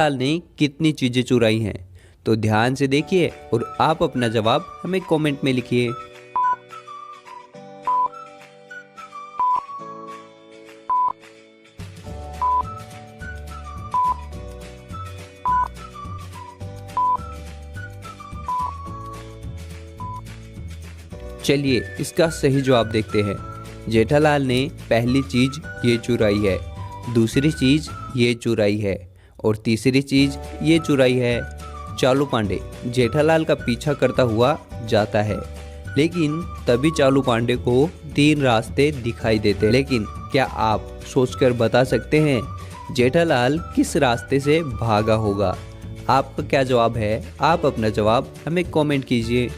लाल ने कितनी चीजें चुराई हैं? तो ध्यान से देखिए और आप अपना जवाब हमें कमेंट में लिखिए। चलिए इसका सही जवाब देखते हैं। जेठालाल ने पहली चीज ये चुराई है, दूसरी चीज ये चुराई है और तीसरी चीज ये चुराई है। चालू पांडे जेठालाल का पीछा करता हुआ जाता है, लेकिन तभी चालू पांडे को 3 रास्ते दिखाई देते। लेकिन क्या आप सोचकर बता सकते हैं जेठालाल किस रास्ते से भागा होगा? आपका क्या जवाब है? आप अपना जवाब हमें कमेंट कीजिए।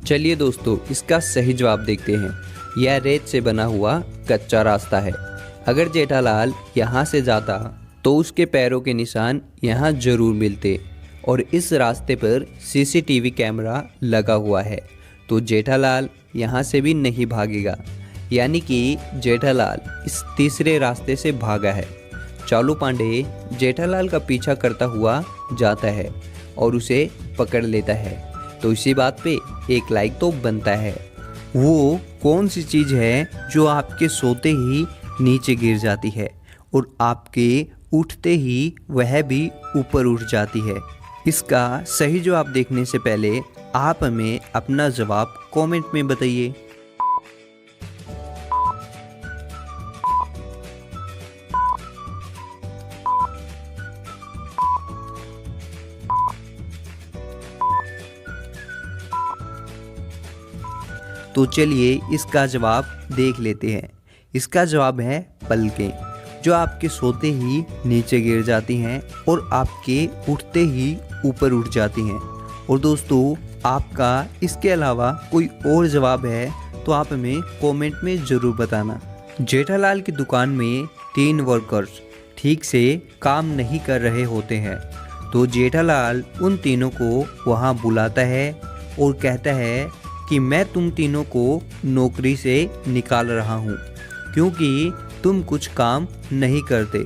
चलिए दोस्तों इसका सही जवाब देखते हैं। यह रेत से बना हुआ कच्चा रास्ता है। अगर जेठालाल यहाँ से जाता तो उसके पैरों के निशान यहाँ जरूर मिलते और इस रास्ते पर सीसीटीवी कैमरा लगा हुआ है, तो जेठालाल यहाँ से भी नहीं भागेगा। यानी कि जेठालाल इस तीसरे रास्ते से भागा है। चालू पांडे जेठालाल का पीछा करता हुआ जाता है और उसे पकड़ लेता है, तो इसी बात पे एक लाइक तो बनता है। वो कौन सी चीज़ है जो आपके सोते ही नीचे गिर जाती है और आपके उठते ही वह भी ऊपर उठ जाती है? इसका सही जवाब देखने से पहले आप हमें अपना जवाब कमेंट में बताइए। तो चलिए इसका जवाब देख लेते हैं। इसका जवाब है पलकें, जो आपके सोते ही नीचे गिर जाती हैं और आपके उठते ही ऊपर उठ जाती हैं। और दोस्तों आपका इसके अलावा कोई और जवाब है तो आप हमें कमेंट में ज़रूर बताना। जेठालाल की दुकान में 3 वर्कर्स ठीक से काम नहीं कर रहे होते हैं, तो जेठालाल उन तीनों को वहाँ बुलाता है और कहता है कि मैं तुम तीनों को नौकरी से निकाल रहा हूँ क्योंकि तुम कुछ काम नहीं करते।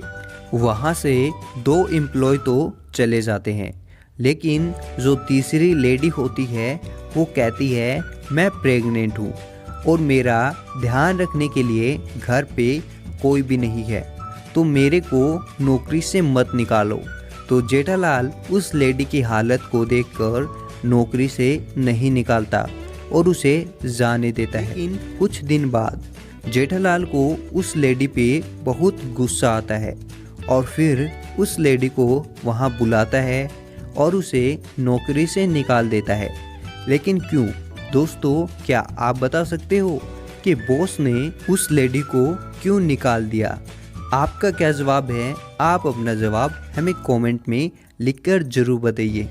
वहाँ से 2 एम्प्लॉय तो चले जाते हैं, लेकिन जो तीसरी लेडी होती है वो कहती है मैं प्रेग्नेंट हूँ और मेरा ध्यान रखने के लिए घर पे कोई भी नहीं है, तो मेरे को नौकरी से मत निकालो। तो जेठालाल उस लेडी की हालत को देखकर नौकरी से नहीं निकालता और उसे जाने देता है। लेकिन कुछ दिन बाद जेठालाल को उस लेडी पे बहुत गुस्सा आता है और फिर उस लेडी को वहाँ बुलाता है और उसे नौकरी से निकाल देता है। लेकिन क्यों दोस्तों, क्या आप बता सकते हो कि बॉस ने उस लेडी को क्यों निकाल दिया? आपका क्या जवाब है? आप अपना जवाब हमें कमेंट में लिखकर जरूर बताइए।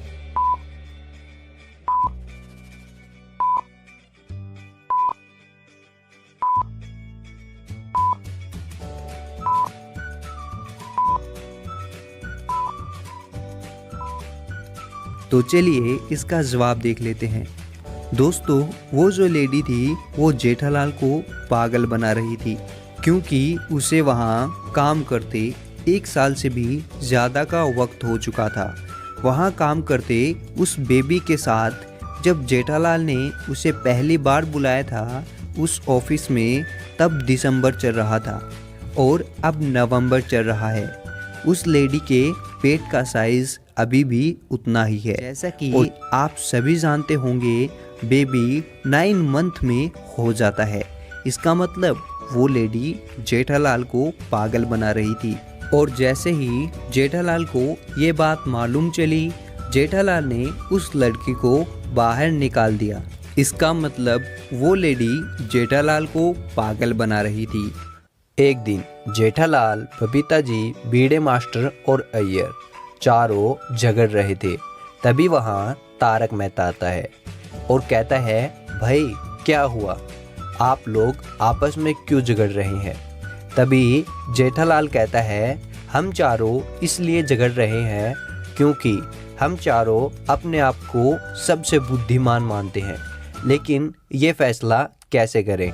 तो चलिए इसका जवाब देख लेते हैं। दोस्तों वो जो लेडी थी वो जेठालाल को पागल बना रही थी, क्योंकि उसे वहाँ काम करते 1 साल से भी ज़्यादा का वक्त हो चुका था। वहाँ काम करते उस बेबी के साथ जब जेठालाल ने उसे पहली बार बुलाया था उस ऑफिस में, तब दिसंबर चल रहा था और अब नवंबर चल रहा है। उस लेडी के पेट का साइज अभी भी उतना ही है। जैसा कि आप सभी जानते होंगे बेबी 9 मंथ में हो जाता है। इसका मतलब वो लेडी जेठालाल को पागल बना रही थी और जैसे ही जेठालाल को ये बात मालूम चली, जेठालाल ने उस लड़की को बाहर निकाल दिया। इसका मतलब वो लेडी जेठालाल को पागल बना रही थी। एक दिन जेठालाल, बबीता जी, बीड़े मास्टर और अय्यर चारों झगड़ रहे थे। तभी वहाँ तारक मेहता आता है और कहता है, भाई क्या हुआ, आप लोग आपस में क्यों झगड़ रहे हैं? तभी जेठालाल कहता है, हम चारों इसलिए झगड़ रहे हैं क्योंकि हम चारों अपने आप को सबसे बुद्धिमान मानते हैं, लेकिन ये फैसला कैसे करें।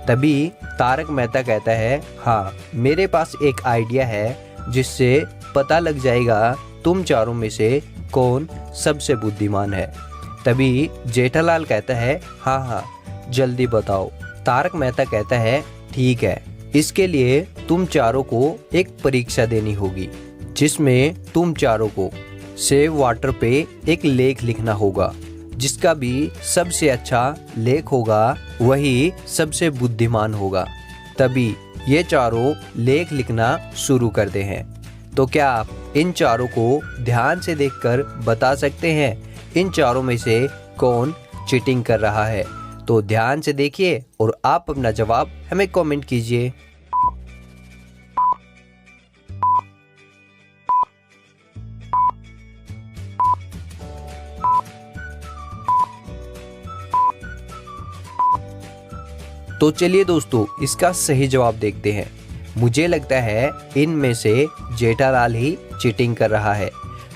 तभी तारक मेहता कहता है, हाँ मेरे पास एक आइडिया है जिससे पता लग जाएगा तुम चारों में से कौन सबसे बुद्धिमान है। तभी जेठालाल कहता है, हाँ जल्दी बताओ। तारक मेहता कहता है, ठीक है, इसके लिए तुम चारों को एक परीक्षा देनी होगी जिसमें तुम चारों को सेव वाटर पे एक लेख लिखना होगा। जिसका भी सबसे अच्छा लेख होगा वही सबसे बुद्धिमान होगा। तभी ये चारों लेख लिखना शुरू करते हैं। तो क्या आप इन चारों को ध्यान से देखकर बता सकते हैं इन चारों में से कौन चीटिंग कर रहा है? तो ध्यान से देखिए और आप अपना जवाब हमें कमेंट कीजिए। तो चलिए दोस्तों, इसका सही जवाब देखते हैं। मुझे लगता है इनमें से जेठालाल ही चीटिंग कर रहा है,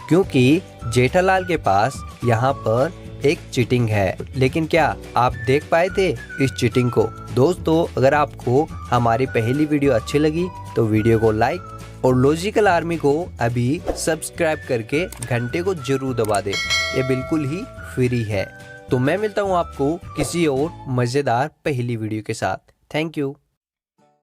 क्योंकि जेठालाल के पास यहाँ पर एक चीटिंग है। लेकिन क्या आप देख पाए थे इस चीटिंग को? दोस्तों, अगर आपको हमारी पहली वीडियो अच्छी लगी तो वीडियो को लाइक और लॉजिकल आर्मी को अभी सब्सक्राइब करके घंटे को जरूर दबा दें। ये बिल्कुल ही फ्री है। तो मैं मिलता हूँ आपको किसी और मज़ेदार पहली वीडियो के साथ। Thank you.